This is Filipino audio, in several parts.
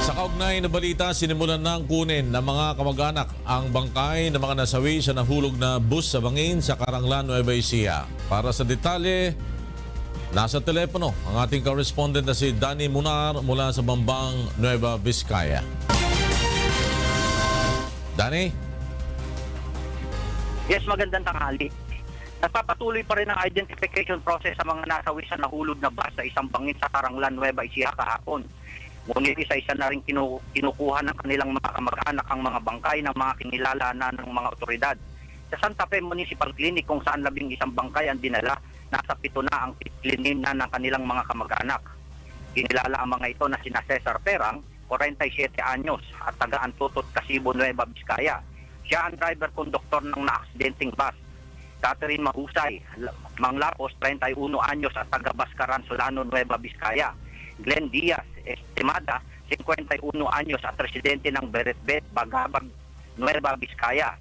Sa kaugnay na balita, sinimulan ng kunin ng mga kamag-anak ang bangkay ng mga nasawi sa nahulog na bus sa bangin sa Caranglan, Nueva Ecija. Para sa detalye, nasa telepono ang ating correspondent na si Danny Munar mula sa Bambang, Nueva Vizcaya. Danny? Yes, magandang tanghali. Nagpapatuloy pa rin ang identification process sa mga nasawi sa nahulog na bus sa isang bangin sa Caranglan, Nueva Ecija kahapon. Ngunit isa-isa na rin kinukuha ng kanilang mga kamag-anak ang mga bangkay ng mga kinilala na ng mga otoridad. Sa Santa Fe Municipal Clinic kung saan 11 bangkay ang dinala, nasa 7 na ang clinic na ng kanilang mga kamag-anak. Kinilala ang mga ito na sina Cesar Perang, 47 anyos at taga Antutot, Casibo, Nueva Vizcaya. Siya ang driver-conductor ng na-aksidenteng bus. Catherine Mahusay, Manglapos, 31 anyos at taga Bascaran, Solano, Nueva Vizcaya. Glenn Diaz Estimada, 51 anyos at residente ng Beretbet, Bagabag, Nueva Vizcaya.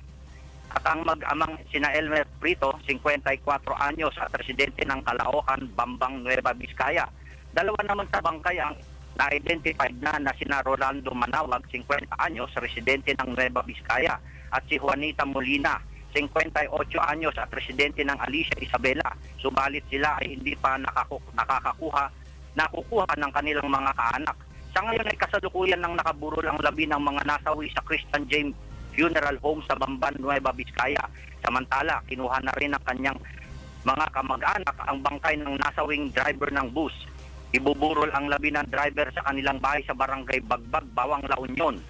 At ang mag-amang sina Elmer Prito, 54 anyos at residente ng Caloocan, Bambang, Nueva Vizcaya. Dalawa naman sa bangkay ang na-identified na sina Rolando Manawag, 50 anyos, residente ng Nueva Vizcaya. At si Juanita Molina, 58 anyos at residente ng Alicia Isabela. Subalit sila ay hindi pa nakukuha ng kanilang mga kaanak. Sa ngayon ay kasalukuyan ng nakaburol ang labi ng mga nasawi sa Christian James Funeral Home sa Bamban, Nueva Vizcaya. Samantala, kinuha na rin ng kanyang mga kamag-anak ang bangkay ng nasawing driver ng bus. Ibuburol ang labi ng driver sa kanilang bahay sa Barangay Bagbag, Bawang, La Union.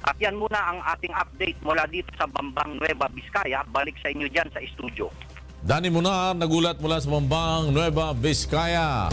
At yan muna ang ating update mula dito sa Bambang, Nueva Vizcaya. Balik sa inyo dyan sa studio. Danny Munar, nagulat mula sa Bambang, Nueva Vizcaya.